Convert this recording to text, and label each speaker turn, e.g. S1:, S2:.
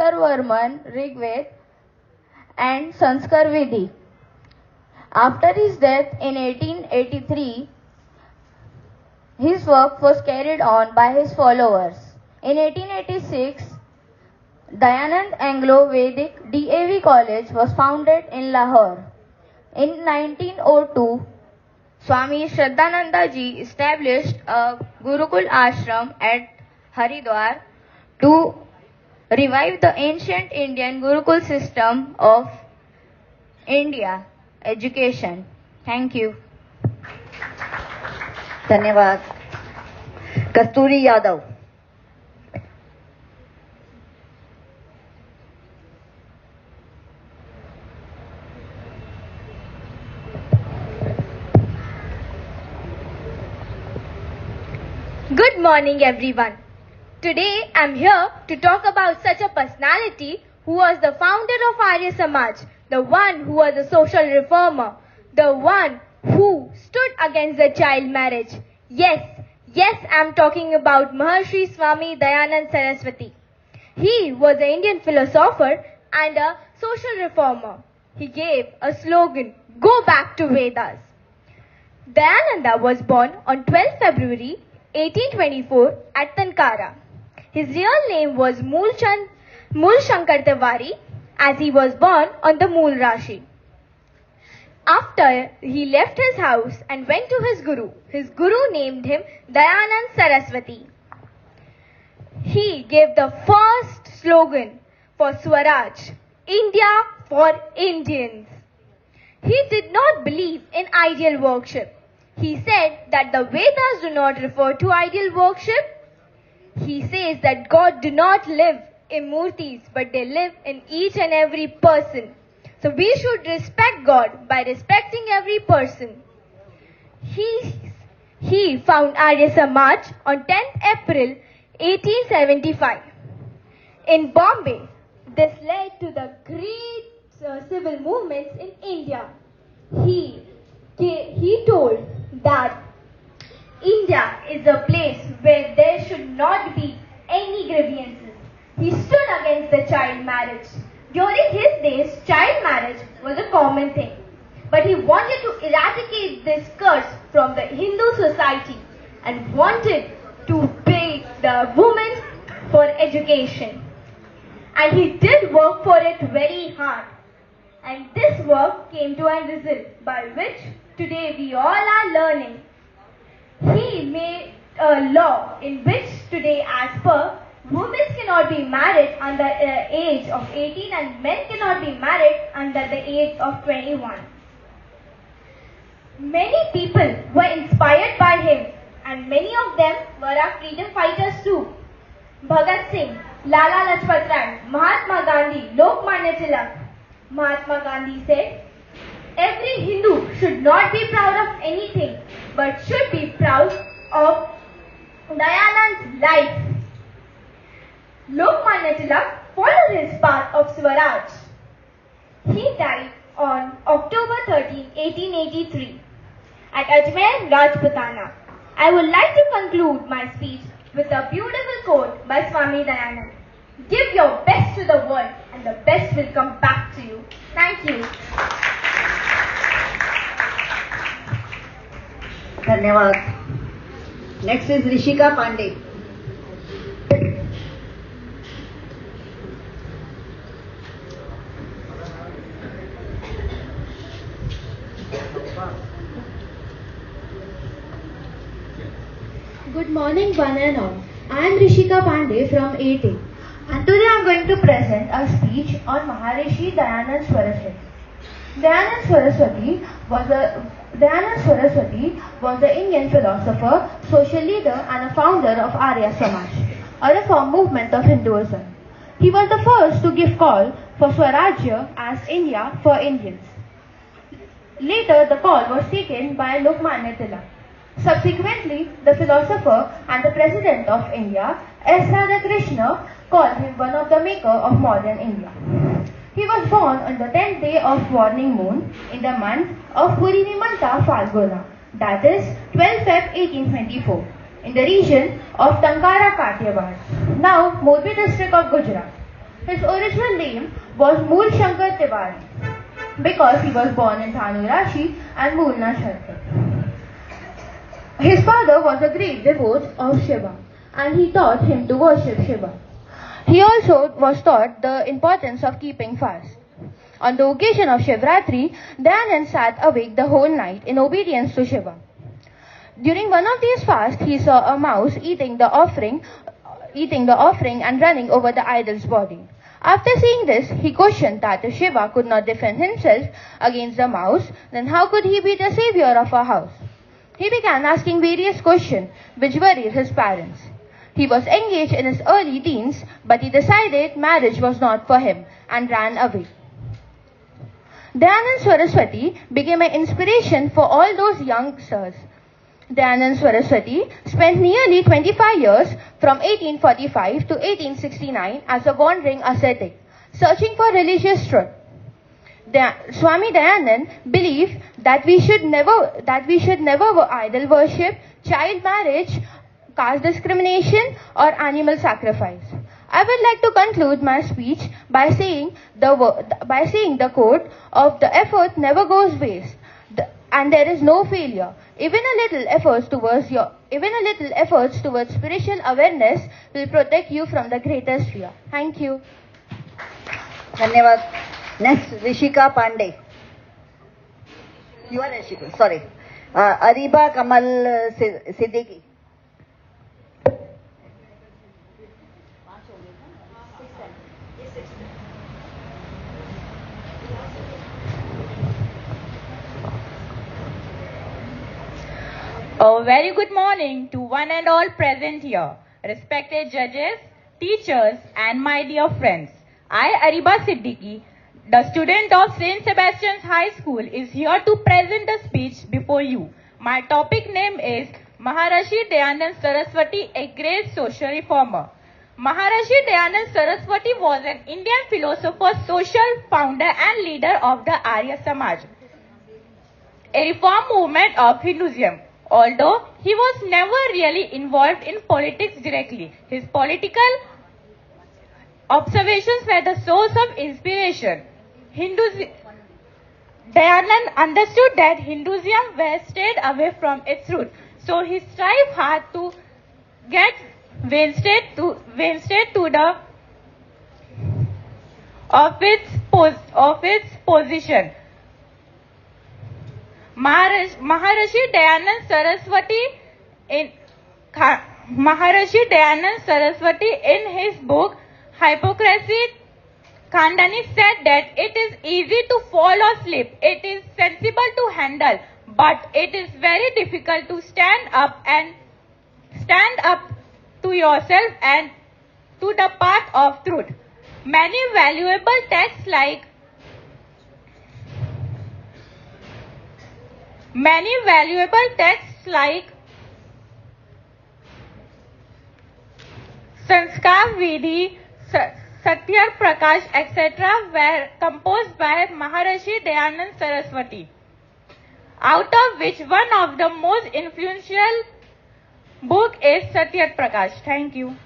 S1: Atharvarman Rigved and Sanskar Vidhi. After his death in 1883, his work was carried on by his followers. In 1886, Dayanand Anglo-Vedic DAV College was founded in Lahore. In 1902, Swami Shraddhananda Ji established a Gurukul ashram at Haridwar to revive the ancient Indian Gurukul system of India education. Thank you.
S2: धन्यवाद. कस्तूरी Yadav.
S3: Good morning, everyone. Today I'm here to talk about such a personality who was the founder of Arya Samaj, the one who was a social reformer, the one who stood against the child marriage. Yes, I'm talking about Maharshi Swami Dayanand Saraswati. He was an Indian philosopher and a social reformer. He gave a slogan, "Go back to Vedas." Dayananda was born on 12 February 1824 at Tankara. His real name was Mool Shankar Tiwari, as he was born on the Mool Rashi. After he left his house and went to his guru named him Dayanand Saraswati. He gave the first slogan for Swaraj, India for Indians. He did not believe in ideal worship. He said that the Vedas do not refer to ideal worship. He says that God do not live in murtis, but they live in each and every person. So we should respect God by respecting every person. He found Arya Samaj on 10th April 1875 in Bombay. This led to the great civil movements in India. He told that India is a place where there should not be any grievances. He stood against the child marriage. During his days, child marriage was a common thing. But he wanted to eradicate this curse from the Hindu society and wanted to pay the women for education. And he did work for it very hard. And this work came to a result by which today we all are learning. He made a law in which today, as per, women cannot be married under the age of 18 and men cannot be married under the age of 21. Many people were inspired by him and many of them were our freedom fighters too. Bhagat Singh, Lala Lajpat Rai, Mahatma Gandhi, Lokmanya Tilak. Mahatma Gandhi said, every Hindu should not be proud of anything but should be proud of Dayanand's life. Lokmanya Tilak followed his path of Swaraj. He died on October 13, 1883 at Ajmer, Rajputana. I would like to conclude my speech with a beautiful quote by Swami Dayanand. Give your best to the world and the best will come back to you. Thank you.
S2: धन्यवाद. Next is Rishika Pandey.
S4: Good morning, one and all. I am Rishika Pandey from 8A. And today I am going to present a speech on Maharishi Dayanand Saraswati. Dayanand Saraswati was the Indian philosopher, social leader and a founder of Arya Samaj, a reform movement of Hinduism. He was the first to give call for Swarajya as India for Indians. Later the call was taken by Lokmanya Tilak. Subsequently, the philosopher and the President of India, S. Radhakrishna, called him one of the maker of modern India. He was born on the 10th day of waning moon in the month of Purimimanta Falguna, that is 12 Feb 1824, in the region of Tankara Kathiawar, now Morbi district of Gujarat. His original name was Mool Shankar Tiwari because he was born in Thanu Rashi and Mool Nashankar. His father was a great devotee of Shiva and he taught him to worship Shiva. He also was taught the importance of keeping fast. On the occasion of Shivratri, Dayanand sat awake the whole night in obedience to Shiva. During one of these fasts, he saw a mouse eating the offering and running over the idol's body. After seeing this, he questioned that if Shiva could not defend himself against the mouse, then how could he be the savior of our house? He began asking various questions which worried his parents. He was engaged in his early teens, but he decided marriage was not for him and ran away. Dayanand Saraswati became an inspiration for all those youngsters. Dayanand Saraswati spent nearly 25 years from 1845 to 1869 as a wandering ascetic, searching for religious truth. Swami Dayanand believed that we should never idol worship, child marriage, caste discrimination or animal sacrifice. I would like to conclude my speech by saying the quote of the effort never goes waste and there is no failure. Even a little efforts towards spiritual awareness will protect you from the greatest fear. Thank you.
S2: धन्यवाद. Next, Rishika Pandey. You are Rishika. Sorry. Ariba Kamal Siddiqui.
S5: A very good morning to one and all present here, respected judges, teachers and my dear friends. I, Ariba Siddiqui, the student of St. Sebastian's High School, is here to present a speech before you. My topic name is Maharishi Dayanand Saraswati, a great social reformer. Maharishi Dayanand Saraswati was an Indian philosopher, social founder and leader of the ARYA SAMAJ, a reform movement of Hinduism. Although he was never really involved in politics directly, his political observations were the source of inspiration. Dayanand understood that Hinduism was strayed away from its roots, so he strived hard to get Wednesday to the of its position. Maharishi Dayanand Saraswati in his book Hypocrisy Khandani said that it is easy to fall asleep, it is sensible to handle, but it is very difficult to stand up to yourself and to the path of truth. Many valuable texts like Sanskar Vidhi, Satya Prakash, etc. were composed by Maharishi Dayanand Saraswati, out of which one of the most influential book is Satya Prakash. Thank you.